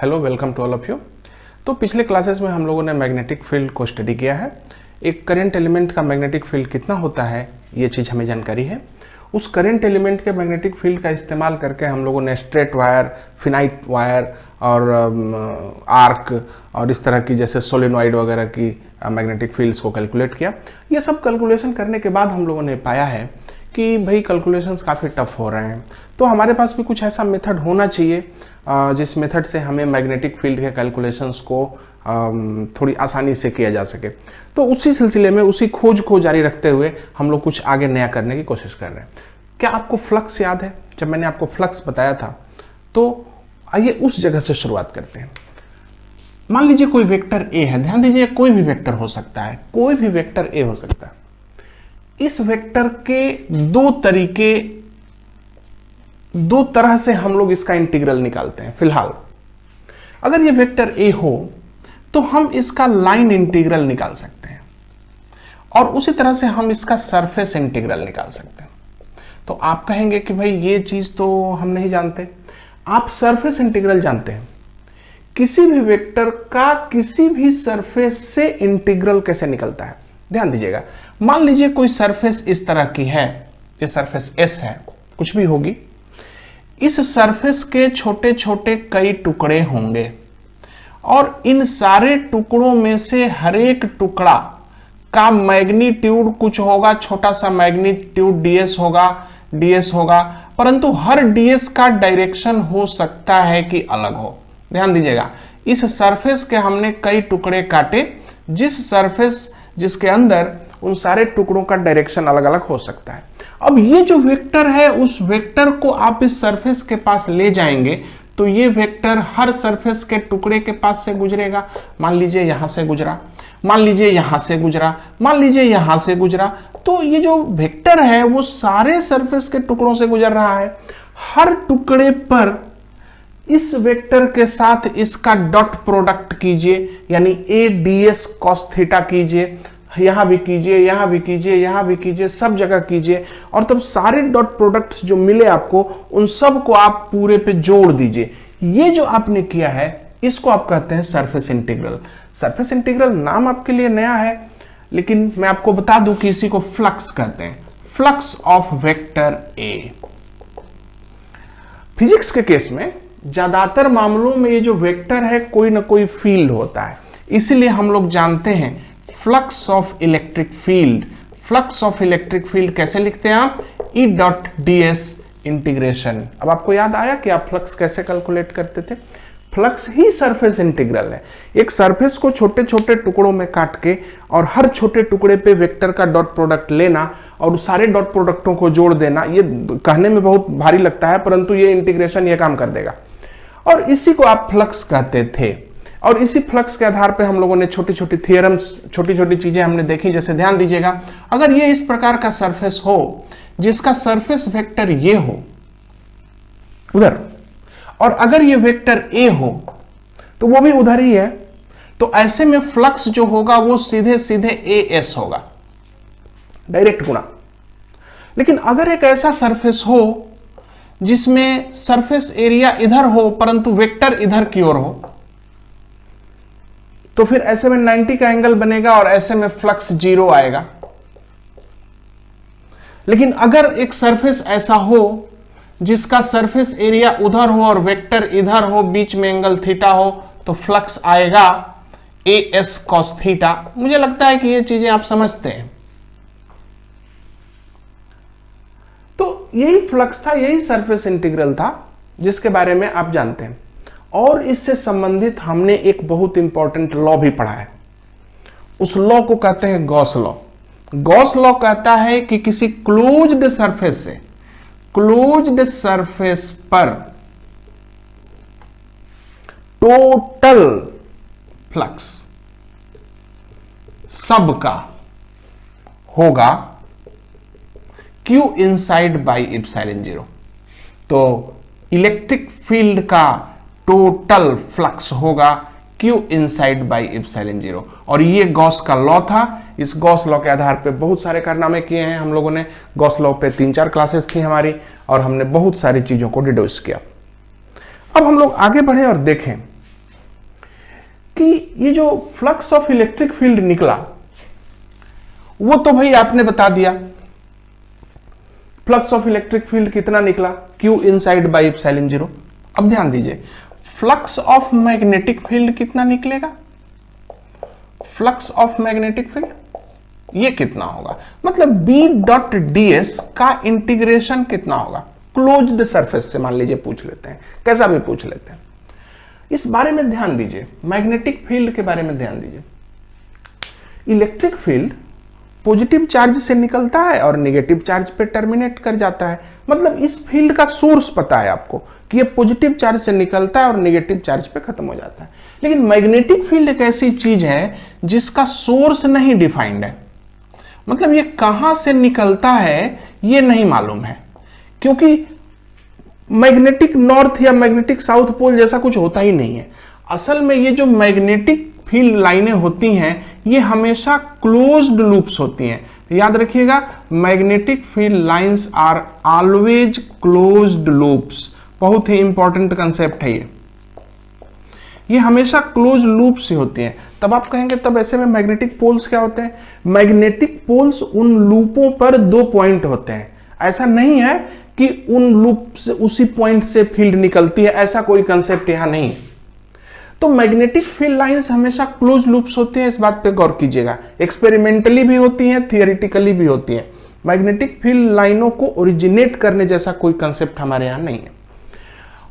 Hello, welcome to all of you. तो पिछले classes में हम लोगों ने मैग्नेटिक फील्ड को स्टडी किया है। एक करंट एलिमेंट का मैग्नेटिक फील्ड कितना होता है ये चीज़ हमें जानकारी है। उस करंट एलिमेंट के मैग्नेटिक फील्ड का इस्तेमाल करके हम लोगों ने स्ट्रेट वायर, फिनाइट वायर और आर्क और इस तरह की जैसे सोलेनॉइड वगैरह की मैग्नेटिक फील्ड्स को कैलकुलेट किया। ये सब कैलकुलेशन करने के बाद हम लोगों ने पाया है कि भाई कैलकुलेशंस काफ़ी टफ हो रहे हैं, तो हमारे पास भी कुछ ऐसा मेथड होना चाहिए जिस मेथड से हमें मैग्नेटिक फील्ड के कैलकुलेशंस को थोड़ी आसानी से किया जा सके। तो उसी सिलसिले में उसी खोज को जारी रखते हुए हम लोग कुछ आगे नया करने की कोशिश कर रहे हैं। क्या आपको फ्लक्स याद है? जब मैंने आपको फ्लक्स बताया था तो आइए उस जगह से शुरुआत करते हैं। मान लीजिए कोई वेक्टर ए है, ध्यान दीजिए कोई भी वेक्टर हो सकता है, कोई भी वेक्टर ए हो सकता है। इस वेक्टर के दो तरह से हम लोग इसका इंटीग्रल निकालते हैं। फिलहाल अगर ये वेक्टर ए हो तो हम इसका लाइन इंटीग्रल निकाल सकते हैं और उसी तरह से हम इसका सरफेस इंटीग्रल निकाल सकते हैं। तो आप कहेंगे कि भाई ये चीज तो हम नहीं जानते। आप सरफेस इंटीग्रल जानते हैं। किसी भी वेक्टर का किसी भी सरफेस से इंटीग्रल कैसे निकलता है, ध्यान दीजिएगा। मान लीजिए कोई सरफेस इस तरह की है, ये सरफेस एस है, कुछ भी होगी। इस सरफेस के छोटे छोटे कई टुकड़े होंगे और इन सारे टुकड़ों में से हर एक टुकड़ा का मैग्नीट्यूड कुछ होगा, छोटा सा मैग्नीट्यूड ds होगा, परंतु हर ds का डायरेक्शन हो सकता है कि अलग हो। ध्यान दीजिएगा, इस सरफेस के हमने कई टुकड़े काटे, जिसके अंदर उन सारे टुकड़ों का डायरेक्शन अलग अलग हो सकता है। अब ये जो वेक्टर है, उस वेक्टर को आप इस सरफेस के पास ले जाएंगे तो ये वेक्टर हर सरफेस के टुकड़े के पास से गुजरेगा। मान लीजिए यहां से गुजरा, मान लीजिए यहां से गुजरा, मान लीजिए यहां से गुजरा, तो ये जो वेक्टर है वो सारे सरफेस के टुकड़ों से गुजर रहा है। हर टुकड़े पर इस वेक्टर के साथ इसका डॉट प्रोडक्ट कीजिए, यानी a ds cos थीटा कीजिए, यहां भी कीजिए, यहां भी कीजिए, यहां भी कीजिए, सब जगह कीजिए, और तब सारे डॉट प्रोडक्ट्स जो मिले आपको उन सब को आप पूरे पे जोड़ दीजिए। ये जो आपने किया है इसको आप कहते हैं सरफेस इंटीग्रल। सरफेस इंटीग्रल नाम आपके लिए नया है, लेकिन मैं आपको बता दूं कि इसी को फ्लक्स कहते हैं, flux of vector A. Physics के केस में ज्यादातर मामलों में ये जो वेक्टर है कोई ना कोई फील्ड होता है, इसीलिए हम लोग जानते हैं flux of electric field. Flux of electric field कैसे लिखते हैं आप? E dot ds integration. अब आपको याद आया कि आप फ्लक्स कैसे कैलकुलेट करते थे? फ्लक्स ही सरफेस इंटीग्रल है। एक सरफेस को छोटे छोटे टुकड़ों में काट के और हर छोटे टुकड़े पे वेक्टर का डॉट प्रोडक्ट लेना और सारे डॉट प्रोडक्टों को जोड़ देना। ये कहने में बहुत भारी लगता है, परंतु ये इंटीग्रेशन ये काम कर देगा और इसी को आप फ्लक्स कहते थे। और इसी फ्लक्स के आधार पे हम लोगों ने छोटी छोटी थियरम्स, छोटी छोटी चीजें हमने देखी। जैसे ध्यान दीजिएगा, अगर ये इस प्रकार का सरफेस हो जिसका सरफेस वेक्टर ये हो उधर, और अगर ये वेक्टर ए हो तो वो भी उधर ही है, तो ऐसे में फ्लक्स जो होगा वो सीधे सीधे as होगा, डायरेक्ट गुणा। लेकिन अगर एक ऐसा सरफेस हो जिसमें सरफेस एरिया इधर हो परंतु वेक्टर इधर की ओर हो, तो फिर ऐसे में 90 का एंगल बनेगा और ऐसे में फ्लक्स 0 आएगा। लेकिन अगर एक सरफेस ऐसा हो जिसका सरफेस एरिया उधर हो और वेक्टर इधर हो, बीच में एंगल थीटा हो, तो फ्लक्स आएगा as cos थीटा। मुझे लगता है कि ये चीजें आप समझते हैं। तो यही फ्लक्स था, यही सरफेस इंटीग्रल था जिसके बारे में आप जानते हैं। और इससे संबंधित हमने एक बहुत इंपॉर्टेंट लॉ भी पढ़ा है। उस लॉ को कहते हैं गॉस लॉ। गॉस लॉ कहता है कि किसी क्लोज्ड सरफेस से, क्लोज्ड सरफेस पर टोटल फ्लक्स सबका होगा Q इनसाइड बाई एप्सिलॉन 0। तो इलेक्ट्रिक फील्ड का टोटल फ्लक्स होगा Q इनसाइड बाई एप्सिलॉन 0। और ये गॉस का लॉ था। इस गॉस लॉ के आधार पे बहुत सारे कारनामे किए हैं हम लोगों ने। गॉस लॉ पे 3-4 क्लासेस थी हमारी और हमने बहुत सारी चीजों को डिड्यूस किया। अब हम लोग आगे बढ़े और देखें कि ये जो फ्लक्स ऑफ इलेक्ट्रिक फील्ड निकला वो तो भाई आपने बता दिया, फ्लक्स ऑफ इलेक्ट्रिक फील्ड कितना निकला, Q इनसाइड बाई एप्सिलॉन 0। अब ध्यान दीजिए, फ्लक्स ऑफ मैग्नेटिक फील्ड कितना निकलेगा, फ्लक्स ऑफ मैग्नेटिक फील्ड ये कितना होगा, मतलब B डॉट ds का इंटीग्रेशन कितना होगा, क्लोज्ड सरफेस से मान लीजिए पूछ लेते हैं, कैसा भी पूछ लेते हैं, इस बारे में ध्यान दीजिए, मैग्नेटिक फील्ड के बारे में ध्यान दीजिए। इलेक्ट्रिक फील्ड पॉजिटिव चार्ज से निकलता है और नेगेटिव चार्ज पे टर्मिनेट कर जाता है, मतलब इस फील्ड का सोर्स पता है आपको कि ये पॉजिटिव चार्ज से निकलता है और नेगेटिव चार्ज पे खत्म हो जाता है। लेकिन मैग्नेटिक फील्ड एक ऐसी चीज है जिसका सोर्स नहीं डिफाइंड है, मतलब ये कहां से निकलता है ये नहीं मालूम है, क्योंकि मैग्नेटिक नॉर्थ या मैग्नेटिक साउथ पोल जैसा कुछ होता ही नहीं है। असल में ये जो मैग्नेटिक फील्ड लाइनें होती हैं ये हमेशा क्लोज्ड लूप्स होती हैं, याद रखिएगा, magnetic field lines are always closed loops, बहुत ही इंपॉर्टेंट कंसेप्ट है ये हमेशा क्लोज लूप से होती हैं। तब आप कहेंगे तब ऐसे में मैग्नेटिक पोल्स क्या होते हैं, मैग्नेटिक पोल्स उन लूपों पर 2 पॉइंट होते हैं, ऐसा नहीं है कि उन लूप से उसी पॉइंट से फील्ड निकलती है, ऐसा कोई कंसेप्ट यहां नहीं है। तो मैग्नेटिक फील्ड लाइंस हमेशा क्लोज लूप्स होते हैं, इस बात पे गौर कीजिएगा, एक्सपेरिमेंटली भी होती हैं, थियोरिटिकली भी होती हैं। मैग्नेटिक फील्ड लाइनों को ओरिजिनेट करने जैसा कोई कंसेप्ट हमारे यहां नहीं है।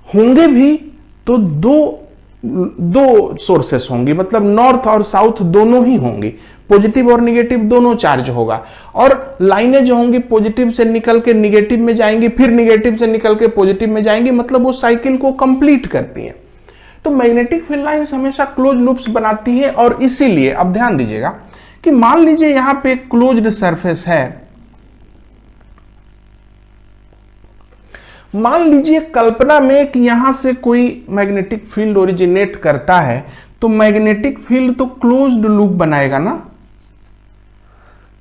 होंगे भी तो दो सोर्सेस होंगी, मतलब नॉर्थ और साउथ दोनों ही होंगी, पॉजिटिव और निगेटिव दोनों चार्ज होगा, और लाइनें जो होंगी पॉजिटिव से निकल के निगेटिव में जाएंगी, फिर निगेटिव से निकल के पॉजिटिव में जाएंगी, मतलब वो साइकिल को कंप्लीट करती हैं। तो मैग्नेटिक फील्ड लाइंस हमेशा क्लोज लूप्स बनाती है, और इसीलिए अब ध्यान दीजिएगा कि मान लीजिए यहां पे एक क्लोज्ड सरफेस है, मान लीजिए कल्पना में कि यहां से कोई मैग्नेटिक फील्ड ओरिजिनेट करता है, तो मैग्नेटिक फील्ड तो क्लोज्ड लूप बनाएगा ना,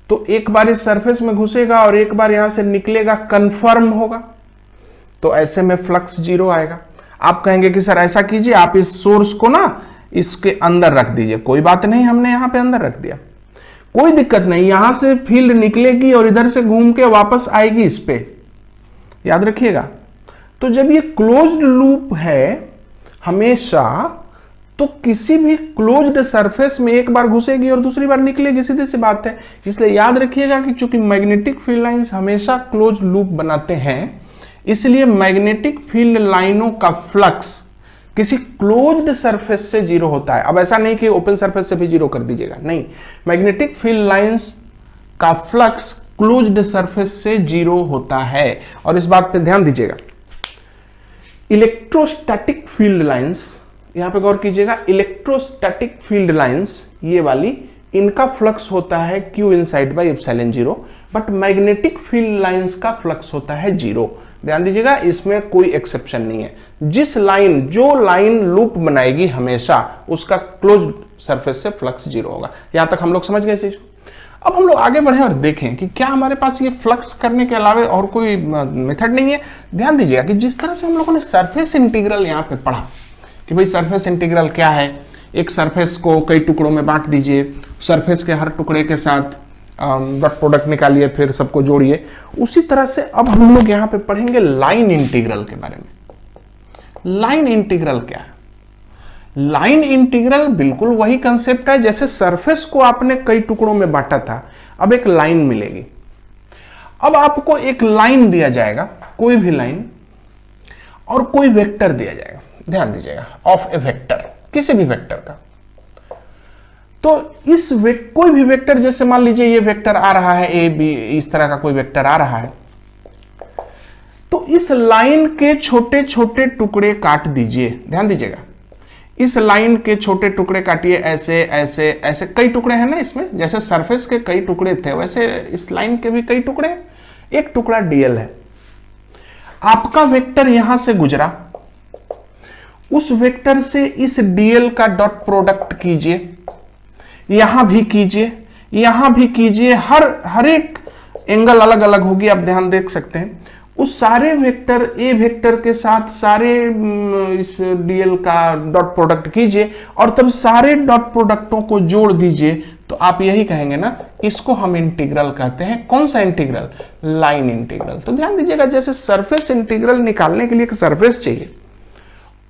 तो एक बार इस सरफेस में घुसेगा और एक बार यहां से निकलेगा, कंफर्म होगा, तो ऐसे में फ्लक्स 0 आएगा। आप कहेंगे कि सर ऐसा कीजिए, आप इस सोर्स को ना इसके अंदर रख दीजिए, कोई बात नहीं, हमने यहां पे अंदर रख दिया, कोई दिक्कत नहीं, यहां से फील्ड निकलेगी और इधर से घूम के वापस आएगी इस पे, याद रखिएगा। तो जब ये क्लोज्ड लूप है हमेशा, तो किसी भी क्लोज्ड सरफेस में एक बार घुसेगी और दूसरी बार निकलेगी, सीधी सी बात है। इसलिए याद रखिएगा कि चूंकि मैग्नेटिक फील्ड लाइंस हमेशा क्लोज लूप बनाते हैं, इसलिए मैग्नेटिक फील्ड लाइनों का फ्लक्स किसी क्लोज्ड सरफेस से 0 होता है। अब ऐसा नहीं कि ओपन सरफेस से भी 0 कर दीजिएगा, नहीं, मैग्नेटिक फील्ड लाइंस का फ्लक्स क्लोज्ड सरफेस से 0 होता है, और इस बात पे ध्यान दीजिएगा। इलेक्ट्रोस्टैटिक फील्ड लाइंस, यहां पे गौर कीजिएगा, इलेक्ट्रोस्टैटिक फील्ड लाइंस ये वाली, इनका फ्लक्स होता है Q inside by epsilon 0, but magnetic field lines का फ्लक्स होता है 0। ध्यान दीजिएगा, इसमें कोई एक्सेप्शन नहीं है, जो लाइन लूप बनाएगी हमेशा उसका क्लोज सरफेस से फ्लक्स 0 होगा। यहां तक हम लोग समझ गए चीज। अब हम लोग आगे बढ़े और देखें कि क्या हमारे पास ये फ्लक्स करने के अलावा और कोई मेथड नहीं है। ध्यान दीजिएगा कि जिस तरह से हम लोगों ने सरफेस इंटीग्रल यहां पे पढ़ा कि भाई सरफेस इंटीग्रल क्या है, एक सरफेस को कई टुकड़ों में बांट दीजिए, सरफेस के हर टुकड़े के साथ डॉट प्रोडक्ट निकालिए, फिर सबको जोड़िए, उसी तरह से अब हम लोग यहां पे पढ़ेंगे लाइन इंटीग्रल के बारे में। लाइन इंटीग्रल क्या है? लाइन इंटीग्रल बिल्कुल वही कंसेप्ट है, जैसे सरफेस को आपने कई टुकड़ों में बांटा था, अब एक लाइन मिलेगी। अब आपको एक लाइन दिया जाएगा, कोई भी लाइन, और कोई वेक्टर दिया जाएगा, ध्यान दीजिएगा, ऑफ ए वेक्टर, किसी भी वेक्टर का। तो कोई भी वेक्टर, जैसे मान लीजिए ये वेक्टर आ रहा है ए बी, इस तरह का कोई वेक्टर आ रहा है, तो इस लाइन के छोटे छोटे टुकड़े काट दीजिए। ध्यान दीजिएगा, इस लाइन के छोटे टुकड़े काटिए, ऐसे ऐसे ऐसे, कई टुकड़े हैं ना इसमें, जैसे सरफेस के कई टुकड़े थे वैसे इस लाइन के भी कई टुकड़े हैं। एक टुकड़ा डीएल है, आपका वेक्टर यहां से गुजरा, उस वेक्टर से इस डीएल का डॉट प्रोडक्ट कीजिए, यहां भी कीजिए, यहां भी कीजिए, हर एक एंगल अलग अलग होगी, आप ध्यान देख सकते हैं। उस सारे वेक्टर ए वेक्टर के साथ सारे इस डीएल का डॉट प्रोडक्ट कीजिए और तब सारे डॉट प्रोडक्टों को जोड़ दीजिए, तो आप यही कहेंगे ना, इसको हम इंटीग्रल कहते हैं। कौन सा इंटीग्रल? Line integral. तो ध्यान दीजिएगा, जैसे सरफेस इंटीग्रल निकालने के लिए एक सरफेस चाहिए,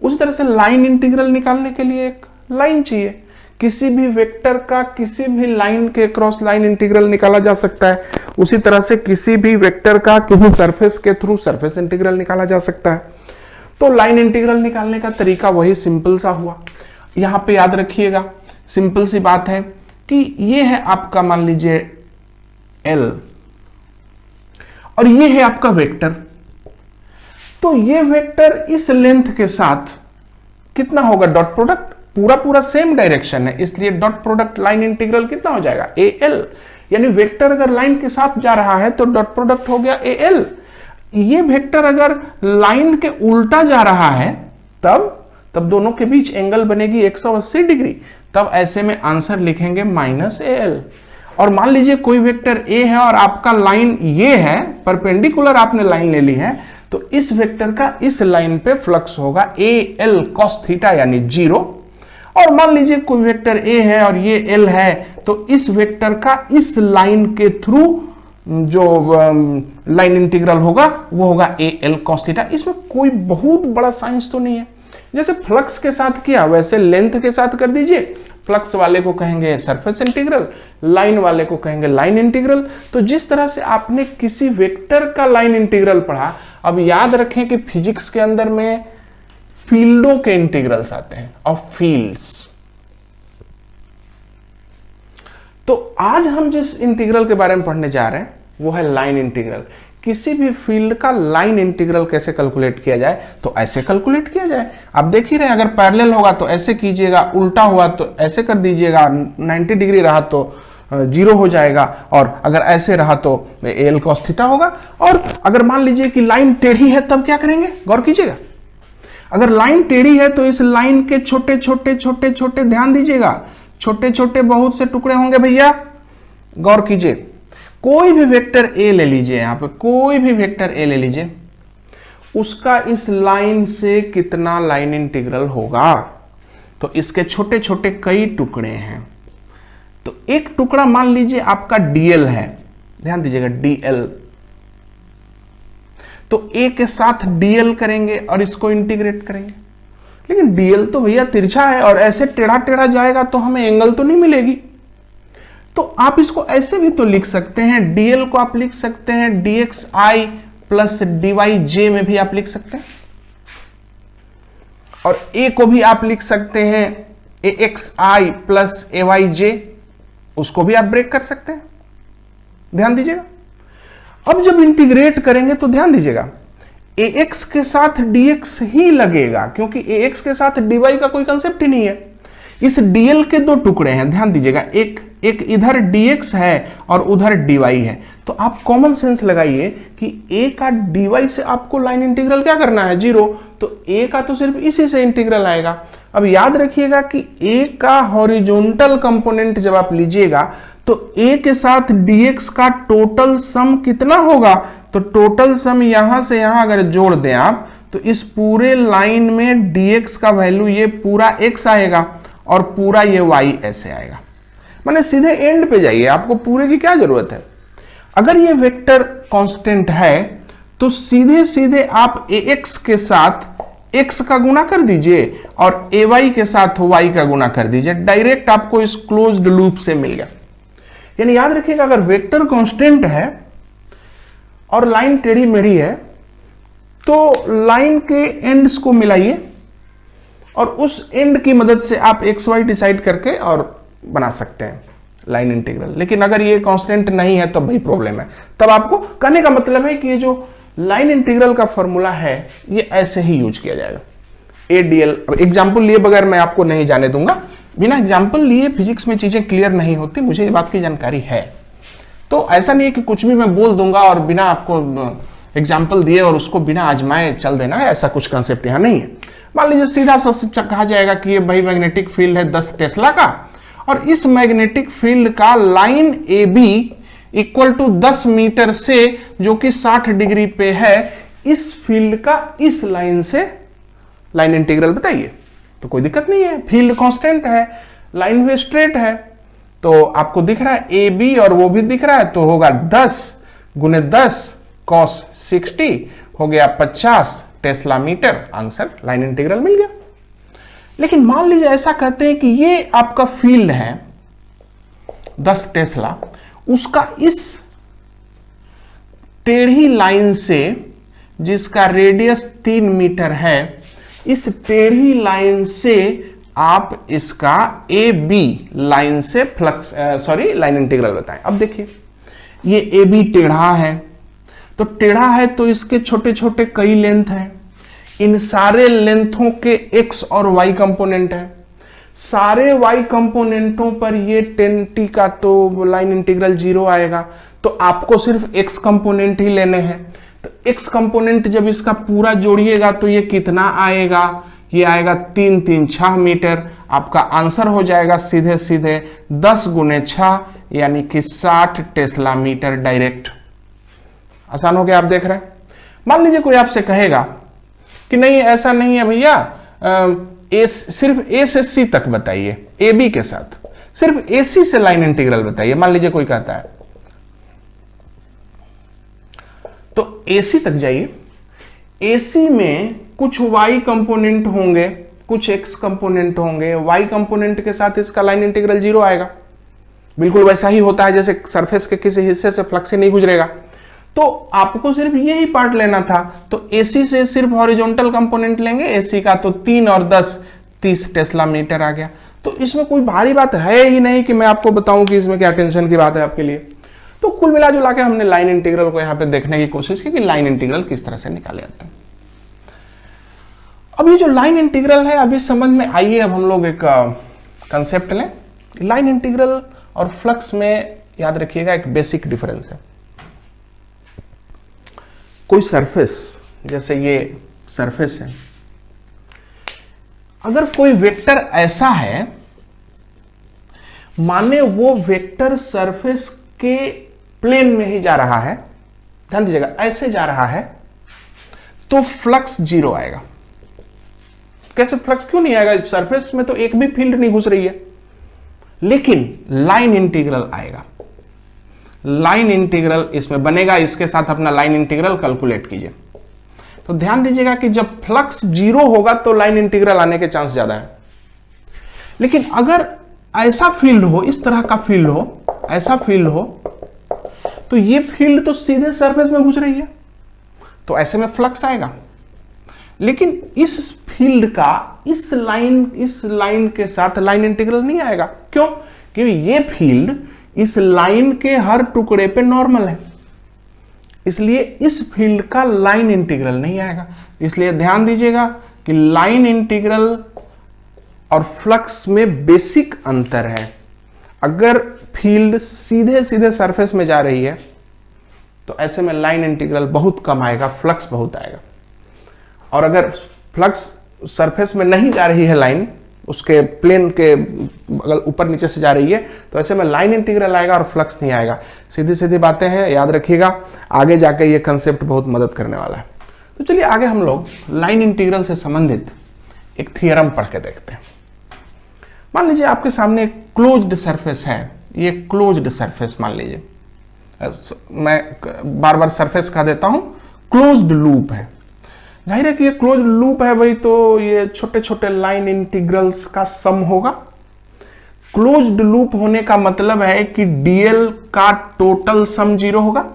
उसी तरह से लाइन इंटीग्रल निकालने के लिए एक लाइन चाहिए। किसी भी वेक्टर का किसी भी लाइन के क्रॉस लाइन इंटीग्रल निकाला जा सकता है, उसी तरह से किसी भी वेक्टर का किसी सरफेस के थ्रू सरफेस इंटीग्रल निकाला जा सकता है। तो लाइन इंटीग्रल निकालने का तरीका वही सिंपल सा हुआ। यहां पे याद रखिएगा, सिंपल सी बात है कि ये है आपका, मान लीजिए L, और ये है आपका वेक्टर। तो ये वेक्टर इस लेंथ के साथ कितना होगा? डॉट प्रोडक्ट, पूरा पूरा सेम डायरेक्शन है, इसलिए डॉट प्रोडक्ट लाइन इंटीग्रल कितना हो जाएगा? AL। यानी वेक्टर अगर लाइन के साथ जा रहा है तो डॉट प्रोडक्ट हो गया AL। ये वेक्टर अगर लाइन के उल्टा जा रहा है तब दोनों के बीच एंगल बनेगी 180 डिग्री, तब ऐसे में आंसर लिखेंगे -AL। और मान लीजिए कोई वेक्टर A है और आपका लाइन ये है, परपेंडिकुलर आपने लाइन ले ली है, तो इस वेक्टर का इस लाइन पे फ्लक्स होगा AL cos थीटा यानी 0। और मान लीजिए कोई वेक्टर A है और ये L है, तो इस वेक्टर का इस लाइन के थ्रू जो लाइन इंटीग्रल होगा वो होगा AL cos थीटा। इसमें कोई बहुत बड़ा साइंस तो नहीं है, जैसे फ्लक्स के साथ किया वैसे लेंथ के साथ कर दीजिए। फ्लक्स वाले को कहेंगे सरफेस इंटीग्रल, लाइन वाले को कहेंगे लाइन इंटीग्रल। तो जिस तरह से आपने किसी वेक्टर का लाइन इंटीग्रल पढ़ा, अब याद रखें कि फिजिक्स के अंदर में फील्डों के इंटीग्रल्स आते हैं, ऑफ फील्ड्स। तो आज हम जिस इंटीग्रल के बारे में पढ़ने जा रहे हैं वो है लाइन इंटीग्रल। किसी भी फील्ड का लाइन इंटीग्रल कैसे कैलकुलेट किया जाए, तो ऐसे कैलकुलेट किया जाए। आप देख ही रहे हैं, अगर पैरेलल होगा तो ऐसे कीजिएगा, उल्टा हुआ तो ऐसे कर दीजिएगा, 90 डिग्री रहा तो 0 हो जाएगा, और अगर ऐसे रहा तो AL cos थीटा होगा। और अगर मान लीजिए कि लाइन टेढ़ी है तब क्या करेंगे, गौर कीजिएगा। अगर लाइन टेढ़ी है तो इस लाइन के छोटे छोटे छोटे छोटे, ध्यान दीजिएगा, छोटे छोटे बहुत से टुकड़े होंगे भैया, गौर कीजिए। कोई भी वेक्टर A ले लीजिए, यहां पे कोई भी वेक्टर A ले लीजिए, उसका इस लाइन से कितना लाइन इंटीग्रल होगा, तो इसके छोटे छोटे कई टुकड़े हैं। तो एक टुकड़ा मान लीजिए आपका DL है, ध्यान दीजिएगा DL, तो A के साथ DL करेंगे और इसको इंटीग्रेट करेंगे। लेकिन DL तो भैया तिरछा है और ऐसे टेढ़ा टेढ़ा जाएगा तो हमें एंगल तो नहीं मिलेगी। तो आप इसको ऐसे भी तो लिख सकते हैं, DL को आप लिख सकते हैं dxi प्लस dyj में भी आप लिख सकते हैं, और A को भी आप लिख सकते हैं axi प्लस ayj, उसको भी आप ब्रेक कर सकते हैं। ध्यान दीजिएगा, अब जब इंटीग्रेट करेंगे तो ध्यान दीजिएगा ax के साथ dx ही लगेगा, क्योंकि ax के साथ dy का कोई कंसेप्ट ही नहीं है। इस dl के दो टुकड़े हैं, ध्यान दीजिएगा, एक इधर dx है और उधर dy है। तो आप कॉमन सेंस लगाइए कि a का dy से आपको लाइन इंटीग्रल क्या करना है, 0, तो a का तो सिर्फ इसी से इंटीग्रल आएगा। अब याद रखिएगा कि a का हॉरिजॉन्टल कंपोनेंट जब आप लीजिएगा तो a के साथ dx का टोटल सम कितना होगा, तो टोटल सम यहां से यहां अगर जोड़ दें आप, तो इस पूरे लाइन में dx का वैल्यू ये पूरा x आएगा और पूरा ये y ऐसे आएगा। माने सीधे एंड पे जाइए, आपको पूरे की क्या जरूरत है। अगर ये वेक्टर कांस्टेंट है तो सीधे सीधे आप ax के साथ x का गुना कर दीजिए और ay के साथ y का गुना कर दीजिए, डायरेक्ट आपको इस क्लोज्ड लूप से मिल गया। यानी याद रखिएगा, अगर वेक्टर कांस्टेंट है और लाइन टेढ़ी मेढ़ी है तो लाइन के एंड्स को मिलाइए और उस एंड की मदद से आप xy डिसाइड करके और बना सकते हैं लाइन इंटीग्रल। लेकिन अगर ये कांस्टेंट नहीं है तब भाई प्रॉब्लम है। तब आपको कहने का मतलब है कि ये जो लाइन इंटीग्रल का फॉर्मूला है ये ऐसे ही यूज किया जाएगा। ADL एग्जाम्पल लिए बगैर मैं आपको नहीं जाने दूंगा, बिना एग्जाम्पल लिए फिजिक्स में चीजें क्लियर नहीं होती, मुझे ये बात की जानकारी है। तो ऐसा नहीं है कि कुछ भी मैं बोल दूंगा और बिना आपको एग्जाम्पल दिए और उसको बिना आजमाए चल देना है, ऐसा कुछ कंसेप्ट यहाँ नहीं है। मान लीजिए सीधा सा कहा जाएगा कि ये भाई मैग्नेटिक फील्ड है 10 टेस्ला का, और इस मैग्नेटिक फील्ड का line AB equal to 10 metre से, जो कि 60 डिग्री पे है, इस फील्ड का इस लाइन से लाइन इंटीग्रल बताइए। तो कोई दिक्कत नहीं है, फील्ड कांस्टेंट है, लाइन भी स्ट्रेट है, तो आपको दिख रहा है ए बी और वो भी दिख रहा है, तो होगा 10 गुने 10 cos 60 हो गया 50 Tesla metre. Answer line integral मिल गया। लेकिन मान लीजिए ऐसा कहते हैं कि ये आपका फील्ड है 10 टेस्ला, उसका इस टेढ़ी लाइन से जिसका रेडियस 3 मीटर है, इस टेढ़ी लाइन से आप इसका ए बी लाइन से फ्लक्स लाइन इंटीग्रल बताएं। अब देखिए ये ए बी टेढ़ा है, तो टेढ़ा है तो इसके छोटे छोटे कई लेंथ हैं, इन सारे लेंथों के एक्स और वाई कंपोनेंट है, सारे वाई कंपोनेंटों पर ये 10t का तो लाइन इंटीग्रल 0 आएगा, तो आपको सिर्फ एक्स कंपोनेंट ही लेने हैं। तो एक्स कंपोनेंट जब इसका पूरा जोड़िएगा तो ये कितना आएगा, ये आएगा 3 3 6 मीटर। आपका आंसर हो जाएगा सीधे सीधे 10 गुने 6 यानी कि 60 टेस्ला मीटर डायरेक्ट। आसान हो गया, आप देख रहे हैं। मान लीजिए कोई आपसे कहेगा कि नहीं ऐसा नहीं है भैया, सिर्फ ए से सी तक बताइए, ए बी के साथ सिर्फ ए सी से लाइन इंटीग्रल बताइए। मान लीजिए कोई कहता है, तो ए सी तक जाइए, ए सी में कुछ y कंपोनेंट होंगे, कुछ x कंपोनेंट होंगे, y कंपोनेंट के साथ इसका लाइन इंटीग्रल 0 आएगा। बिल्कुल वैसा ही होता है जैसे सरफेस के किसी हिस्से से फ्लक्स ही नहीं गुजरेगा। तो आपको सिर्फ यही पार्ट लेना था, तो AC से सिर्फ हॉरिजॉन्टल कंपोनेंट लेंगे, AC का तो 3 और 10 30 टेस्ला मीटर आ गया। तो इसमें कोई भारी बात है ही नहीं कि मैं आपको बताऊं कि इसमें क्या टेंशन की बात है आपके लिए। तो कुल मिला जुला के हमने लाइन इंटीग्रल को यहां पे देखने की कोशिश की कि लाइन इंटीग्रल किस तरह से निकाले जाते हैं। अब ये जो लाइन इंटीग्रल है, अभी समझ में आइए, अब हम लोग एक कंसेप्ट लें। लाइन इंटीग्रल और फ्लक्स में याद रखिएगा एक बेसिक डिफरेंस है। कोई सरफेस, जैसे ये सरफेस है, अगर कोई वेक्टर ऐसा है, माने वो वेक्टर सरफेस के प्लेन में ही जा रहा है, ध्यान दीजिएगा ऐसे जा रहा है, तो फ्लक्स 0 आएगा। कैसे फ्लक्स क्यों नहीं आएगा? सरफेस में तो एक भी फील्ड नहीं घुस रही है। लेकिन लाइन इंटीग्रल आएगा, लाइन इंटीग्रल इसमें बनेगा। इसके साथ अपना लाइन इंटीग्रल कैलकुलेट कीजिए। तो ध्यान दीजिएगा कि जब फ्लक्स 0 होगा तो लाइन इंटीग्रल आने के चांस ज्यादा है। लेकिन अगर ऐसा फील्ड हो, इस तरह का फील्ड हो, ऐसा फील्ड हो, तो ये फील्ड तो सीधे सरफेस में घुस रही है, तो ऐसे में फ्लक्स आएगा। लेकिन इस फील्ड का इस लाइन के साथ लाइन इंटीग्रल नहीं आएगा। क्यों? क्योंकि ये फील्ड इस लाइन के हर टुकड़े पे नॉर्मल है, इसलिए इस फील्ड का लाइन इंटीग्रल नहीं आएगा। इसलिए ध्यान दीजिएगा कि लाइन इंटीग्रल और फ्लक्स में बेसिक अंतर है। अगर फील्ड सीधे सीधे सरफेस में जा रही है तो ऐसे में लाइन इंटीग्रल बहुत कम आएगा, फ्लक्स बहुत आएगा। और अगर फ्लक्स सरफेस में नहीं जा रही है, लाइन उसके प्लेन के ऊपर नीचे से जा रही है, तो ऐसे में लाइन इंटीग्रल आएगा और फ्लक्स नहीं आएगा। सीधी सीधी बातें हैं, याद रखिएगा, आगे जाके ये कंसेप्ट बहुत मदद करने वाला है। तो चलिए आगे हम लोग लाइन इंटीग्रल से संबंधित एक थियरम पढ़ के देखते हैं। मान लीजिए आपके सामने एक क्लोज्ड सरफेस है, ये क्लोज्ड सरफेस मान लीजिए, मैं बार बार सरफेस कह देता हूं, क्लोज्ड लूप है। जाहिर है कि ये क्लोज्ड लूप है भाई, तो ये छोटे छोटे लाइन इंटीग्रल्स का सम होगा। क्लोज्ड लूप होने का मतलब है कि डीएल का टोटल सम 0 होगा।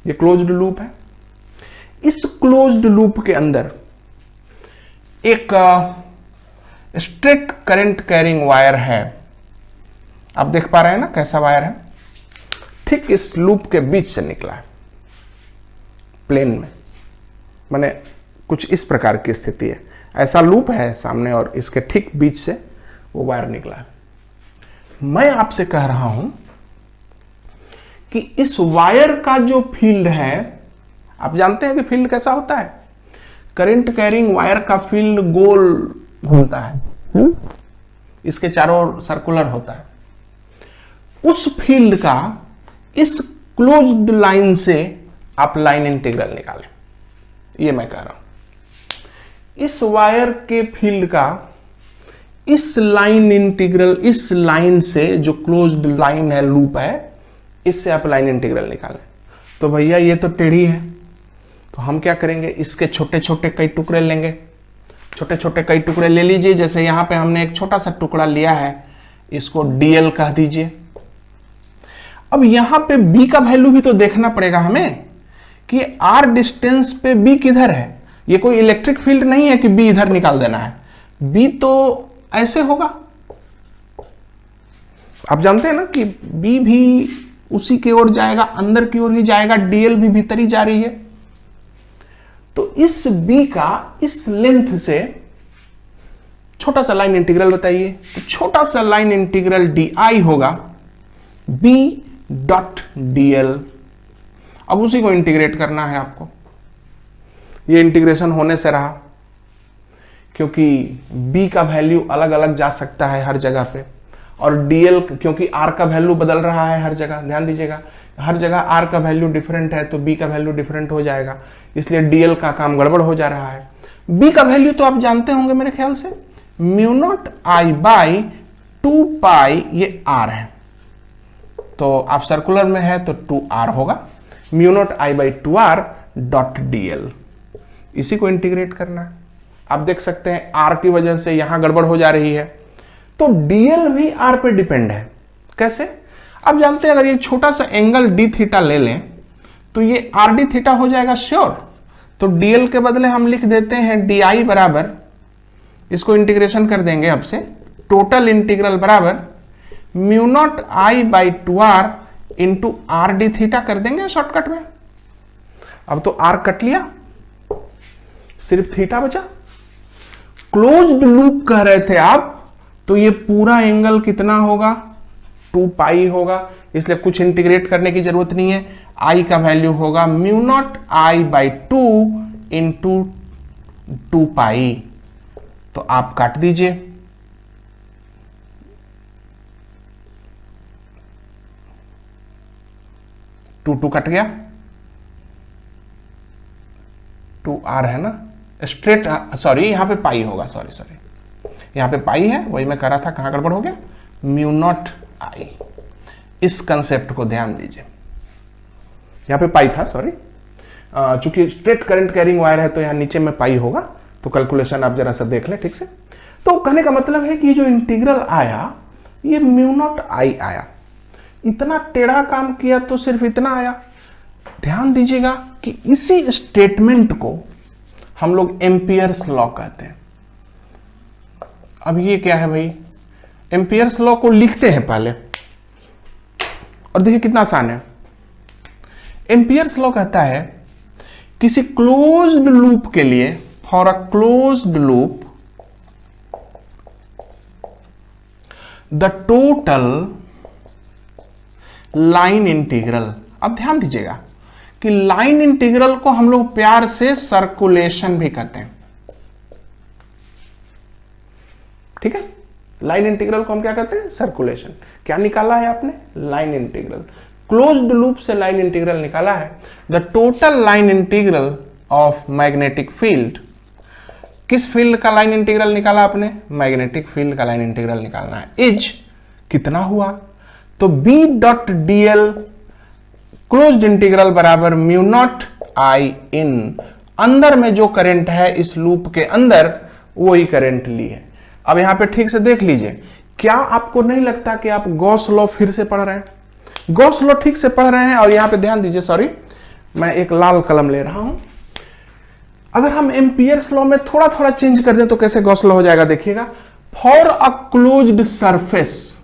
ये क्लोज्ड लूप है। इस क्लोज्ड लूप के अंदर एक स्ट्रेट करंट कैरिंग वायर है। आप देख पा रहे हैं ना कैसा वायर है? ठीक इस लूप के बीच से निकला है, प्लेन में, माने कुछ इस प्रकार की स्थिति है। ऐसा लूप है सामने और इसके ठीक बीच से वो वायर निकला है। मैं आपसे कह रहा हूं कि इस वायर का जो फील्ड है, आप जानते हैं कि फील्ड कैसा होता है? करंट कैरिंग वायर का फील्ड गोल घूमता है, इसके चारों ओर सर्कुलर होता है। उस फील्ड का इस क्लोज्ड लाइन से आप लाइन इंटीग्रल निकालें। ये मैं कह रहा हूं इस वायर के फील्ड का इस लाइन इंटीग्रल, इस लाइन से जो क्लोज्ड लाइन है, लूप है, इससे आप लाइन इंटीग्रल निकालें। तो भैया ये तो टेढ़ी है, तो हम क्या करेंगे, इसके छोटे छोटे कई टुकड़े लेंगे। छोटे छोटे कई टुकड़े ले लीजिए। जैसे यहां पे हमने एक छोटा सा टुकड़ा लिया है, इसको dl कह दीजिए। अब यहां पे b का वैल्यू भी तो देखना पड़ेगा हमें कि r डिस्टेंस पे b किधर है। ये कोई इलेक्ट्रिक फील्ड नहीं है कि b इधर निकाल देना है। b तो ऐसे होगा, आप जानते हैं ना कि b भी उसी की ओर जाएगा, अंदर की ओर ही जाएगा, dl भी भीतर ही जा रही है। तो इस b का इस लेंथ से छोटा सा लाइन इंटीग्रल बताइए। तो छोटा सा लाइन इंटीग्रल di होगा b डॉट dl। अब उसी को इंटीग्रेट करना है आपको। ये इंटीग्रेशन होने से रहा, क्योंकि b का वैल्यू अलग अलग जा सकता है हर जगह पे, और dl क्योंकि r का वैल्यू बदल रहा है हर जगह। ध्यान दीजिएगा, हर जगह r का वैल्यू डिफरेंट है तो b का वैल्यू डिफरेंट हो जाएगा, इसलिए dl का काम गड़बड़ हो जा रहा है। b का वैल्यू तो आप जानते होंगे मेरे ख्याल से, म्यू नॉट आई बाई 2 पाई, ये r है। तो आप सर्कुलर में है तो 2r होगा, mu not I by 2r dot dl। इसी को इंटीग्रेट करना है। आप देख सकते हैं r की वजह से यहां गड़बड़ हो जा रही है, तो dl भी r पे डिपेंड है। कैसे? आप जानते हैं अगर ये छोटा सा एंगल d थीटा ले लें तो ये rd थीटा हो जाएगा श्योर। तो dl के बदले हम लिख देते हैं di बराबर, इसको इंटीग्रेशन कर देंगे अब से, टोटल इंटीग्रल बराबर mu not I by 2r into R D theta कर देंगे शॉर्टकट में। अब तो r कट लिया, सिर्फ थीटा बचा। क्लोज्ड लूप कह रहे थे आप, तो ये पूरा एंगल कितना होगा, 2 पाई होगा, इसलिए कुछ इंटीग्रेट करने की जरूरत नहीं है। i का वैल्यू होगा mu not I by 2 into 2 पाई। तो आप काट दीजिए, टू कट गया, 2r है ना, स्ट्रेट, सॉरी यहां पे पाई होगा, सॉरी यहां पे पाई है, वही मैं कर रहा था, कहां गड़बड़ हो गया, म्यू नॉट आई। इस कंसेप्ट को ध्यान दीजिए, यहां पे पाई था, सॉरी, चूंकि स्ट्रेट करंट कैरिंग वायर है तो यहां नीचे में पाई होगा, तो कैलकुलेशन आप जरा सा देख लें ठीक से। तो कहने का मतलब है कि जो इंटीग्रल आया ये म्यू नॉट आई आया, इतना टेढ़ा काम किया तो सिर्फ इतना आया। ध्यान दीजिएगा कि इसी स्टेटमेंट को हम लोग एम्पियर्स लॉ कहते हैं। अब ये क्या है भाई, एम्पियर्स लॉ को लिखते हैं पहले, और देखिए कितना आसान है। एम्पियर्स लॉ कहता है किसी क्लोज्ड लूप के लिए, for a closed loop the total line integral. अब ध्यान दीजिएगा कि लाइन इंटीग्रल को हम लोग प्यार से सर्कुलेशन भी कहते हैं, ठीक है। लाइन इंटीग्रल को हम क्या कहते हैं, सर्कुलेशन। क्या निकाला है आपने, लाइन इंटीग्रल, क्लोज्ड लूप से लाइन इंटीग्रल निकाला है। The total line integral of magnetic field, किस फील्ड का लाइन इंटीग्रल निकाला आपने, मैग्नेटिक फील्ड का लाइन इंटीग्रल निकालना है, इज कितना हुआ, तो b dot dl closed integral बराबर म्यू नॉट आई इन, अंदर में जो करंट है इस लूप के अंदर वही करंट ली है। अब यहां पे ठीक से देख लीजिए, क्या आपको नहीं लगता कि आप गॉस लॉ फिर से पढ़ रहे हैं, गॉस लॉ ठीक से पढ़ रहे हैं। और यहां पे ध्यान दीजिए, सॉरी मैं एक लाल कलम ले रहा हूं, अगर हम एम्पियर्स लॉ में थोड़ा थोड़ा चेंज कर दें तो कैसे गॉस लॉ हो जाएगा, देखिएगा। फॉर अ क्लोज्ड सरफेस,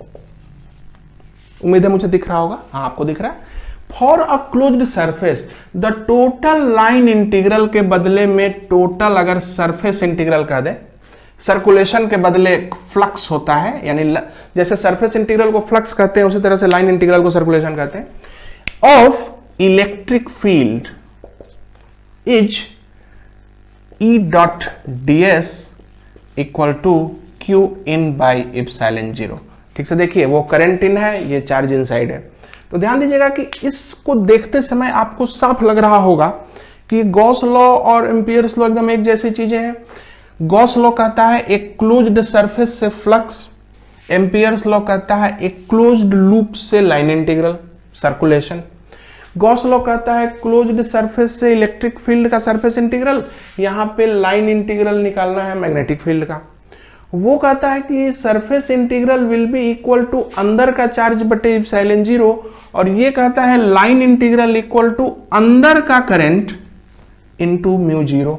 उम्मीद है मुझे दिख रहा होगा, हाँ आपको दिख रहा है। For a closed surface the total line integral के बदले में टोटल अगर सरफेस इंटीग्रल कह दे, सर्कुलेशन के बदले फ्लक्स होता है, यानी जैसे सरफेस इंटीग्रल को फ्लक्स कहते हैं उसी तरह से लाइन इंटीग्रल को सर्कुलेशन कहते हैं, of electric field is E dot ds equal to Q in by epsilon 0। ठीक से देखिए, वो करंट इन है, ये चार्ज इन साइड है। तो ध्यान दीजिएगा कि इसको देखते समय आपको साफ लग रहा होगा कि गॉस लॉ और एम्पियर्स लॉ एकदम एक जैसी चीजें हैं। गॉस लॉ कहता है एक क्लोज्ड सरफेस से फ्लक्स, एम्पियर्स लॉ कहता है एक क्लोज्ड लूप से line integral circulation. Gauss law कहता है क्लोज्ड सरफेस से इलेक्ट्रिक फील्ड का सरफेस इंटीग्रल, यहां पे लाइन इंटीग्रल निकालना है मैग्नेटिक फील्ड का। वो कहता है कि surface integral will be equal to अंदर का चार्ज बटे इप्सिलॉन जीरो, और ये कहता है लाइन इंटीग्रल इक्वल टू अंदर का करंट इनटू म्यू जीरो।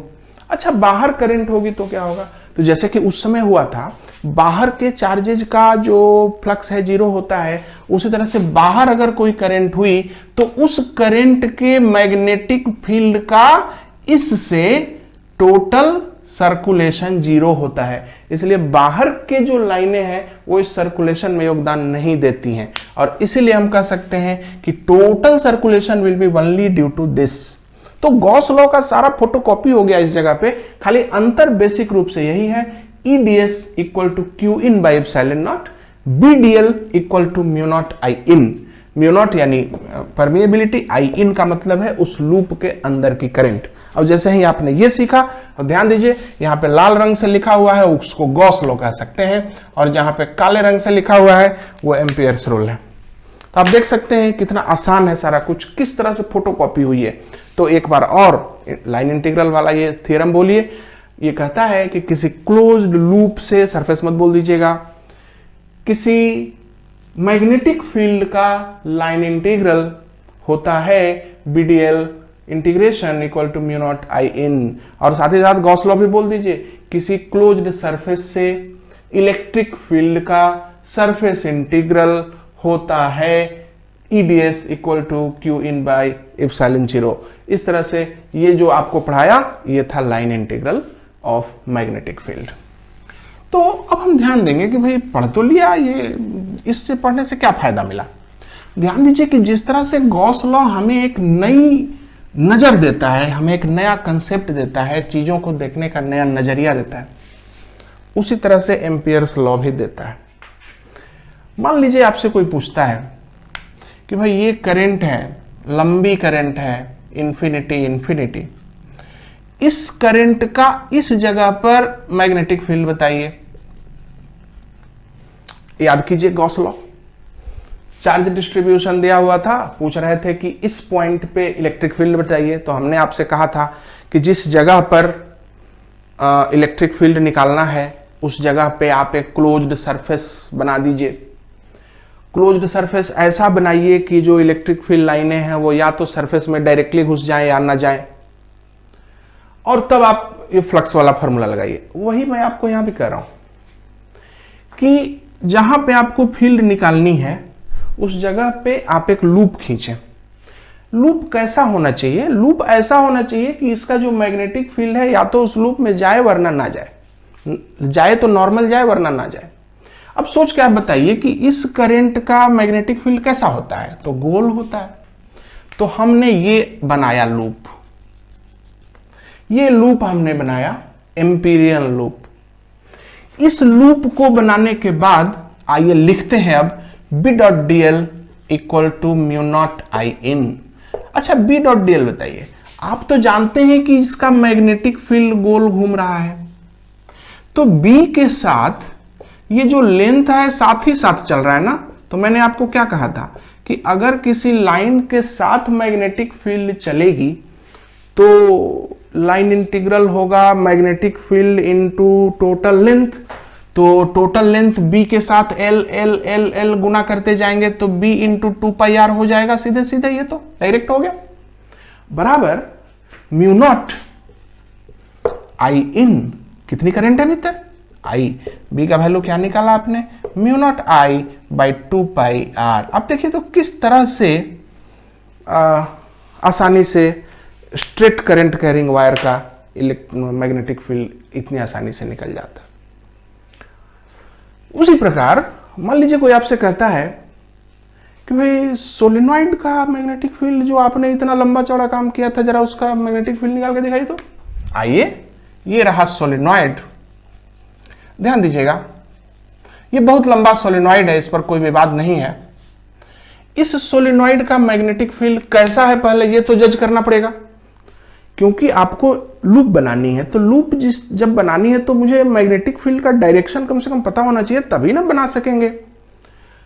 अच्छा, बाहर करंट होगी तो क्या होगा? तो जैसे कि उस समय हुआ था, बाहर के चार्जेज का जो फ्लक्स है जीरो होता है, उसी तरह से बाहर अगर कोई करंट हुई तो उस करंट के मैग्नेटिक फील्ड का इससे टोटल सर्कुलेशन जीरो होता है। इसलिए बाहर के जो लाइनें हैं वो इस सर्कुलेशन में योगदान नहीं देती हैं, और इसीलिए हम कह सकते हैं कि total circulation will be only due to this. तो गॉस लॉ का सारा फोटोकॉपी हो गया इस जगह पे, खाली अंतर बेसिक रूप से यही है, EDS equal to Q in by epsilon not, BDL equal to mu not I in. Mu not यानी परमिएबिलिटी, आई इन का मतलब है उस लूप के अंदर की करंट। अब जैसे ही आपने ये सीखा, तो ध्यान दीजिए यहाँ पे लाल रंग से लिखा हुआ है उसको गॉस लॉ कह सकते हैं, और जहां पे काले रंग से लिखा हुआ है वो एम्पियर्स रूल है। तो आप देख सकते हैं कितना आसान है सारा कुछ, किस तरह से फोटोकॉपी हुई है। तो एक बार और लाइन इंटीग्रल वाला ये थ्योरम बोलिए। ये कहता है कि किसी क्लोज्ड लूप से, सरफेस मत बोल दीजिएगा, किसी मैग्नेटिक फील्ड का लाइन इंटीग्रल होता है BDL integration equal to mu not I in, और साथ ही साथ गॉस लॉ भी बोल दीजिए, किसी क्लोज्ड सरफेस से इलेक्ट्रिक फील्ड का सरफेस इंटीग्रल होता है EDS equal to Q in by epsilon zero. इस तरह से ये जो आपको पढ़ाया ये था line integral of magnetic field. तो अब हम ध्यान देंगे कि भाई पढ़ तो लिया, ये इससे पढ़ने से क्या फायदा मिला। ध्यान दीजिए कि जिस तरह से गॉस लॉ हमें एक नई नजर देता है, हमें एक नया कंसेप्ट देता है, चीजों को देखने का नया नजरिया देता है, उसी तरह से एम्पियर्स लॉ भी देता है। मान लीजिए आपसे कोई पूछता है कि भाई ये करंट है, लंबी करंट है, इन्फिनिटी, इस करंट का इस जगह पर मैग्नेटिक फील्ड बताइए। याद कीजिए गॉस लॉ, चार्ज डिस्ट्रीब्यूशन दिया हुआ था, पूछ रहे थे कि इस पॉइंट पे इलेक्ट्रिक फील्ड बताइए। तो हमने आपसे कहा था कि जिस जगह पर इलेक्ट्रिक फील्ड निकालना है उस जगह पे आप एक क्लोज्ड सरफेस बना दीजिए। क्लोज्ड सरफेस ऐसा बनाइए कि जो इलेक्ट्रिक फील्ड लाइनें हैं वो या तो सरफेस में डायरेक्टली घुस जाएं या ना जाएं, और तब आप ये फ्लक्स वाला फॉर्मूला लगाइए। वही मैं आपको यहां भी कह रहा हूं कि जहां पे आपको फील्ड निकालनी है उस जगह पे आप एक लूप खींचें। लूप कैसा होना चाहिए? लूप ऐसा होना चाहिए कि इसका जो मैग्नेटिक फील्ड है या तो उस लूप में जाए वरना ना जाए, जाए तो नॉर्मल जाए वरना ना जाए। अब सोच के आप बताइए कि इस करंट का मैग्नेटिक फील्ड कैसा होता है? तो गोल होता है। तो हमने ये बनाया लूप, ये लूप हमने बनाया एम्पीरियल लूप। इस लूप को बनाने के बाद आइए लिखते हैं अब B.dl equal to mu not I in. अच्छा, B.dl बताइए, आप तो जानते हैं कि इसका मैग्नेटिक फील्ड गोल घूम रहा है, तो B के साथ ये जो लेंथ है साथ ही साथ चल रहा है ना। तो मैंने आपको क्या कहा था कि अगर किसी लाइन के साथ मैग्नेटिक फील्ड चलेगी तो लाइन इंटीग्रल होगा magnetic field into total length. तो टोटल लेंथ B के साथ L गुना करते जाएंगे तो B इंटू 2πr हो जाएगा सीधे सीधे, ये तो डायरेक्ट हो गया, बराबर म्यू नॉट आई इन। कितनी करंट है भीतर? I। B का वैल्यू क्या निकाला आपने? Mu not I by 2πr। अब देखिए तो किस तरह से आसानी से स्ट्रेट करंट कैरिंग वायर का मैग्नेटिक फील्ड इतनी आसानी से निकल जाता है। उसी प्रकार मान लीजिए कोई आपसे कहता है कि भाई सोलेनॉइड का मैग्नेटिक फील्ड जो आपने इतना लंबा चौड़ा काम किया था, जरा उसका मैग्नेटिक फील्ड निकाल के दिखाइए। तो आइए, ये रहा सोलेनॉइड। ध्यान दीजिएगा, ये बहुत लंबा सोलेनॉइड है, इस पर कोई विवाद नहीं है। इस सोलेनॉइड का मैग्नेटिक फील्ड कैसा है पहले ये तो जज करना पड़ेगा, क्योंकि आपको लूप बनानी है, तो लूप जब बनानी है तो मुझे मैग्नेटिक फील्ड का डायरेक्शन कम से कम पता होना चाहिए, तभी ना बना सकेंगे।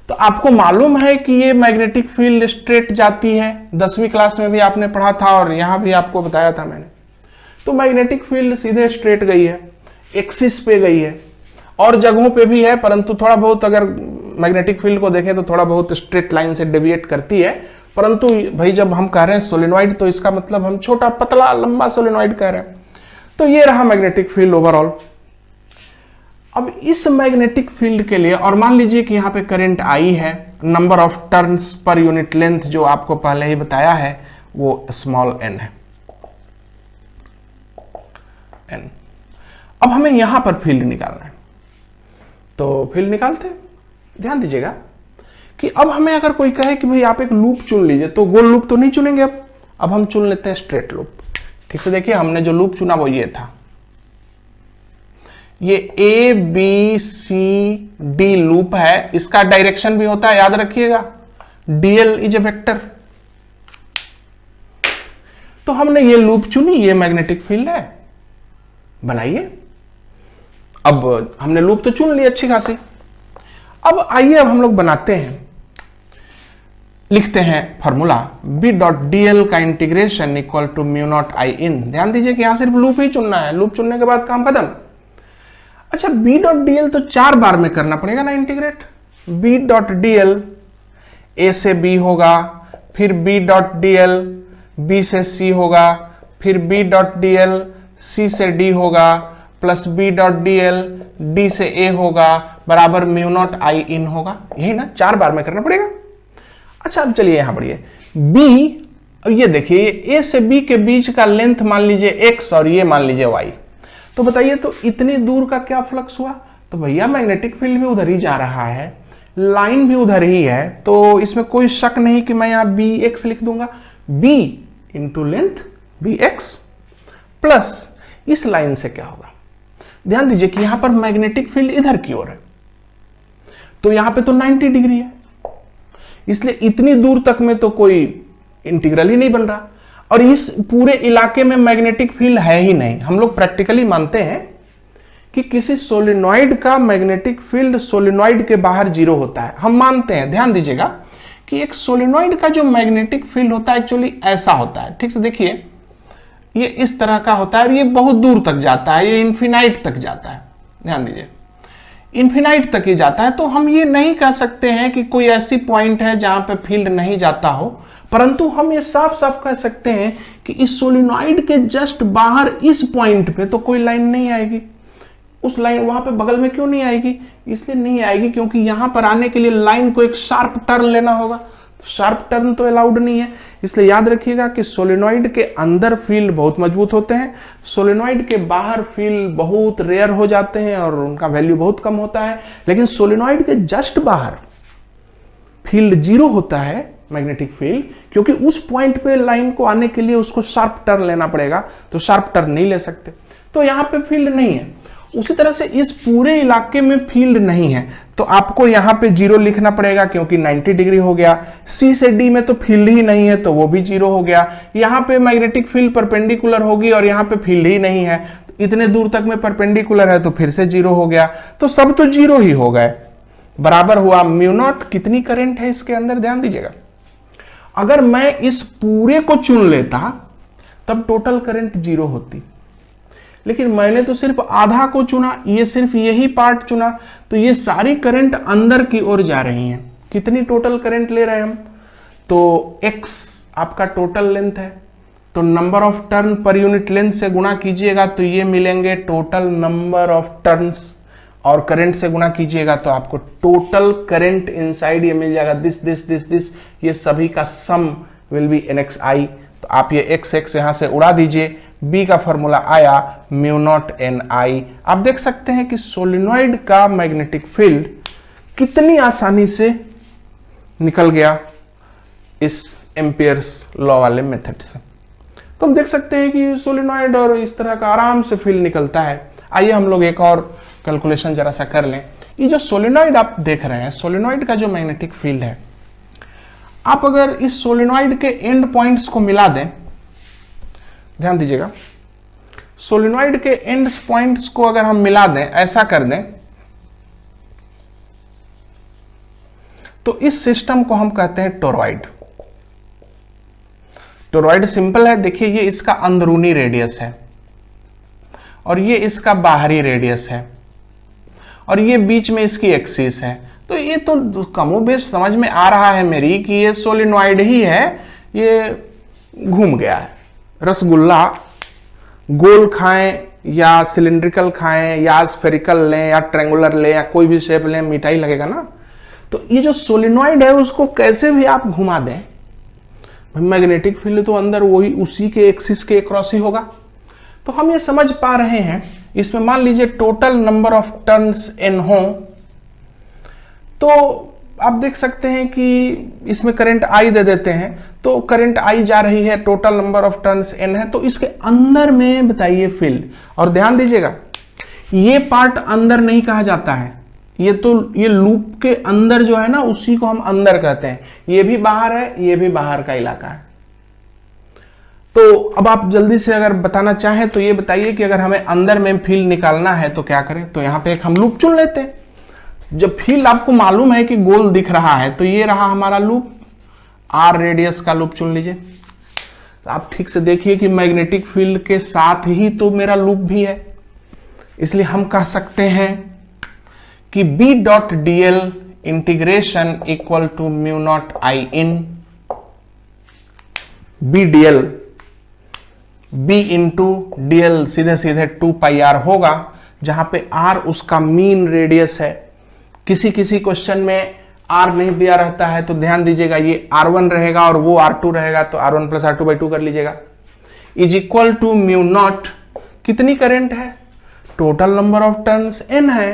तो आपको मालूम है कि ये मैग्नेटिक फील्ड स्ट्रेट जाती है, 10वीं क्लास में भी आपने पढ़ा था और यहां भी आपको बताया था मैंने। तो मैग्नेटिक फील्ड सीधे स्ट्रेट गई है, एक्सिस पे गई है, और जगहों पे भी है, परंतु थोड़ा बहुत अगर मैग्नेटिक फील्ड को देखें तो थोड़ा बहुत स्ट्रेट लाइन से डेविएट करती है। परंतु भाई जब हम कह रहे हैं सोलेनॉइड, तो इसका मतलब हम छोटा पतला लंबा सोलेनॉइड कह रहे हैं। तो ये रहा मैग्नेटिक फील्ड ओवरऑल। अब इस मैग्नेटिक फील्ड के लिए, और मान लीजिए कि यहां पे करंट आई है, number of turns per unit length जो आपको पहले ही बताया है वो स्मॉल n है, n। अब हमें यहां पर फील्ड निकालना है, तो फील्ड निकालते हैं। ध्यान दीजिएगा कि अब हमें अगर कोई कहे कि भाई आप एक लूप चुन लीजिए, तो गोल लूप तो नहीं चुनेंगे, अब हम चुन लेते हैं स्ट्रेट लूप। ठीक से देखिए, हमने जो लूप चुना वो ये था, ये A B C D loop है। इसका डायरेक्शन भी होता है, याद रखिएगा, डीएल इज ए वेक्टर। तो हमने ये लूप चुनी, ये मैग्नेटिक फील्ड है, बनाइए। अब हमने लूप तो चुन ली अच्छी खासी। अब आइए अब हम लोग बनाते हैं, लिखते हैं formula B dot D L का integration equal to mu not I in. ध्यान दीजिए कि यहां सिर्फ लूप ही चुनना है, लूप चुनने के बाद काम खत्म। अच्छा, बी डॉट डी एल तो 4 बार में करना पड़ेगा ना integrate. B dot D L A से बी होगा, फिर B dot D L B से सी होगा, फिर B dot D L C से डी होगा, plus B dot D L D से ए होगा, बराबर म्यू नॉट आई इन होगा। यही ना, 4 बार में करना पड़ेगा। अच्छा, अब चलिए यहां पढ़िए बी। अब ये देखिए, ए से बी के बीच का लेंथ मान लीजिए एक्स और ये मान लीजिए वाई। तो बताइए, तो इतनी दूर का क्या फ्लक्स हुआ? तो भैया मैग्नेटिक फील्ड भी उधर ही जा रहा है, लाइन भी उधर ही है, तो इसमें कोई शक नहीं कि मैं यहां बी एक्स लिख दूंगा। B into length B X plus इस लाइन से क्या होगा। ध्यान दीजिए कि यहां पर मैग्नेटिक फील्ड इधर की ओर है, तो यहां पे तो 90 डिग्री है, इसलिए इतनी दूर तक में तो कोई इंटीग्रल ही नहीं बन रहा। और इस पूरे इलाके में मैग्नेटिक फील्ड है ही नहीं। हम लोग प्रैक्टिकली मानते हैं कि किसी सोलेनॉइड का मैग्नेटिक फील्ड सोलेनॉइड के बाहर 0 होता है, हम मानते हैं। ध्यान दीजिएगा कि एक सोलेनॉइड का जो मैग्नेटिक फील्ड होता है एक्चुअली ऐसा होता है। ठीक से देखिए, ये इस तरह का होता है और ये बहुत दूर तक जाता है, ये इन्फिनाइट तक जाता है। ध्यान दीजिए, इन्फिनाइट तक ही जाता है। तो हम ये नहीं कह सकते हैं कि कोई ऐसी पॉइंट है जहां पे फील्ड नहीं जाता हो, परंतु हम ये साफ साफ कह सकते हैं कि इस सोलेनॉइड के जस्ट बाहर इस पॉइंट पे तो कोई लाइन नहीं आएगी। उस लाइन वहां पे बगल में क्यों नहीं आएगी? इसलिए नहीं आएगी क्योंकि यहां पर आने के लिए लाइन को एक शार्प टर्न लेना होगा, तो शार्प टर्न तो अलाउड नहीं है। इसलिए याद रखिएगा कि सोलेनॉइड के अंदर फील्ड बहुत मजबूत होते हैं, सोलेनॉइड के बाहर फील्ड बहुत रेयर हो जाते हैं और उनका वैल्यू बहुत कम होता है। लेकिन सोलेनॉइड के जस्ट बाहर फील्ड 0 होता है, मैग्नेटिक फील्ड, क्योंकि उस पॉइंट पे लाइन को आने के लिए उसको शार्प टर्न लेना पड़ेगा, तो शार्प टर्न नहीं ले सकते, तो यहां पे फील्ड नहीं है। उसी तरह से इस पूरे इलाके में फील्ड नहीं है, तो आपको यहां पे 0 लिखना पड़ेगा क्योंकि 90 डिग्री हो गया। सी से डी में तो फील्ड ही नहीं है, तो वो भी 0 हो गया। यहां पे मैग्नेटिक फील्ड परपेंडिकुलर होगी और यहां पे फील्ड ही नहीं है, इतने दूर तक में परपेंडिकुलर है, तो फिर से 0 हो गया। तो सब तो 0 ही हो गए, बराबर हुआ म्यू नॉट। कितनी करंट है इसके अंदर? ध्यान दीजिएगा, अगर मैं इस पूरे को चुन लेता तब टोटल करंट 0 होती, लेकिन मैंने तो सिर्फ आधा को चुना, ये सिर्फ यही पार्ट चुना, तो ये सारी करंट अंदर की ओर जा रही हैं। कितनी टोटल करंट ले रहे हैं हम? तो x आपका टोटल लेंथ है, तो number of turn per unit length से गुणा कीजिएगा तो ये मिलेंगे टोटल नंबर ऑफ टर्न्स, और करंट से गुणा कीजिएगा तो आपको टोटल करंट इनसाइड ये मिल जाएगा। दिस ये सभी का सम विल बी NXI। तो आप ये x यहां से उड़ा दीजिए, B का फॉर्मूला आया म्यू नॉट NI। आप देख सकते हैं कि सोलेनॉइड का मैग्नेटिक फील्ड कितनी आसानी से निकल गया इस एम्पियर्स लॉ वाले मेथड से। तो हम देख सकते हैं कि सोलेनॉइड और इस तरह का आराम से फील्ड निकलता है। आइए हम लोग एक और कैलकुलेशन जरा सा कर लें। ये जो सोलेनॉइड आप देख रहे हैं, सोलेनॉइड का जो मैग्नेटिक फील्ड है, आप अगर इस सोलेनॉइड के एंड पॉइंट्स को मिला दें ध्यान दीजिएगा, सोलिनॉइड के एंड पॉइंट्स को अगर हम मिला दें, ऐसा कर दें, तो इस सिस्टम को हम कहते हैं टोरॉइड। टोरॉइड सिंपल है, देखिए ये इसका अंदरूनी रेडियस है और ये इसका बाहरी रेडियस है और ये बीच में इसकी एक्सिस है। तो ये तो कमोबेश समझ में आ रहा है मेरी कि ये सोलिनॉइड ही है, ये घूम गया है। रसगुल्ला गोल खाएं या सिलिंड्रिकल खाएं या स्फेरिकल लें या ट्रायंगुलर लें या कोई भी शेप लें, मिठाई लगेगा ना। तो ये जो सोलिनॉइड है उसको कैसे भी आप घुमा दें, मैग्नेटिक फील्ड तो अंदर वही उसी के एक्सिस के क्रॉस ही होगा। तो हम ये समझ पा रहे हैं, इसमें मान लीजिए total number of turns n हो, तो आप देख सकते हैं कि इसमें करंट I दे देते हैं, तो करंट I जा रही है, total number of turns n है, तो इसके अंदर में बताइए फील्ड। और ध्यान दीजिएगा, ये पार्ट अंदर नहीं कहा जाता है, ये लूप के अंदर जो है ना, उसी को हम अंदर कहते हैं। ये भी बाहर है, ये भी बाहर का इलाका है। तो अब आप जल्दी से अगर बताना चाहें तो ये बताइए कि अगर हमें अंदर में फील्ड निकालना है तो क्या करें। तो यहां पे एक हम लूप चुन लेते हैं। जब फील्ड आपको मालूम है कि गोल दिख रहा है, तो ये रहा हमारा लूप, r रेडियस का लूप चुन लीजिए। तो आप ठीक से देखिए कि मैग्नेटिक फील्ड के साथ ही तो मेरा लूप भी है, इसलिए हम कह सकते हैं कि B dot dl integration equal to mu not I in B dl, B into dl सीधे सीधे 2 पाई r होगा, जहां पे r उसका मीन रेडियस है। किसी किसी क्वेश्चन में r नहीं दिया रहता है, तो ध्यान दीजिएगा ये r1 रहेगा और वो r2 रहेगा, तो r1 प्लस r2 बाई 2 कर लीजिएगा। Is equal to mu not, कितनी करंट है, total number of turns n है,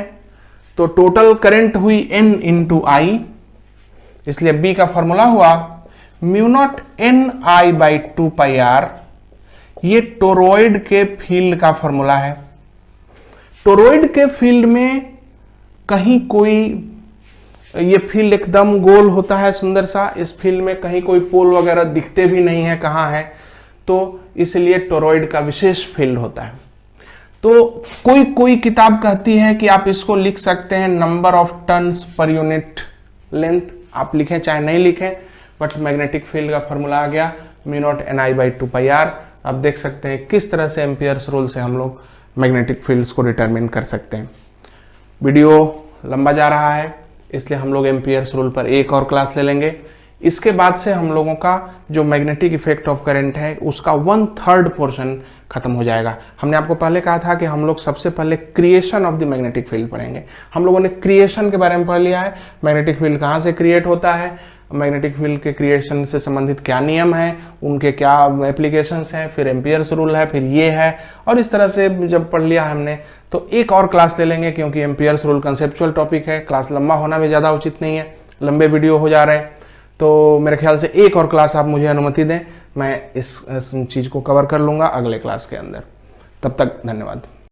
तो टोटल करंट हुई n इंटू I, इसलिए B का फॉर्मूला हुआ mu not n I by 2 pi r। ये टोरॉइड के फील्ड का फॉर्मूला है। टोरॉइड के फील्ड में कहीं कोई, ये फील्ड एकदम गोल होता है सुंदर सा, इस फील्ड में कहीं कोई पोल वगैरह दिखते भी नहीं है कहाँ है, तो इसलिए टोरॉइड का विशेष फील्ड होता है। तो कोई कोई किताब कहती है कि आप इसको लिख सकते हैं number of turns per unit length, आप लिखें चाहे नहीं लिखें, बट मैग्नेटिक फील्ड का फॉर्मूला आ गया mu not n I by 2 pi r। आप देख सकते हैं किस तरह से एम्पियर्स रूल से हम लोग मैग्नेटिक फील्ड्स को डिटरमिन कर सकते हैं। वीडियो लंबा जा रहा है, इसलिए हम लोग एम्पियर्स रूल पर एक और क्लास ले लेंगे। इसके बाद से हम लोगों का जो मैग्नेटिक इफेक्ट ऑफ करंट है उसका 1/3 पोर्शन खत्म हो जाएगा। हमने आपको पहले कहा था कि हम लोग सबसे पहले creation of the magnetic field पढ़ेंगे। हम लोगों ने क्रिएशन के बारे में पढ़ लिया है, मैग्नेटिक फील्ड कहाँ से क्रिएट होता है, मैग्नेटिक फील्ड के क्रिएशन से संबंधित क्या नियम है, उनके क्या एप्लीकेशंस हैं, फिर एम्पियर्स रूल है, फिर ये है, और इस तरह से जब पढ़ लिया हमने तो एक और क्लास ले लेंगे, क्योंकि एम्पियर्स रूल कंसेप्चुअल टॉपिक है, क्लास लंबा होना भी ज़्यादा उचित नहीं है, लंबे वीडियो हो जा रहे हैं। तो मेरे ख्याल से एक और क्लास आप मुझे अनुमति दें, मैं इस चीज़ को कवर कर लूँगा अगले क्लास के अंदर। तब तक धन्यवाद।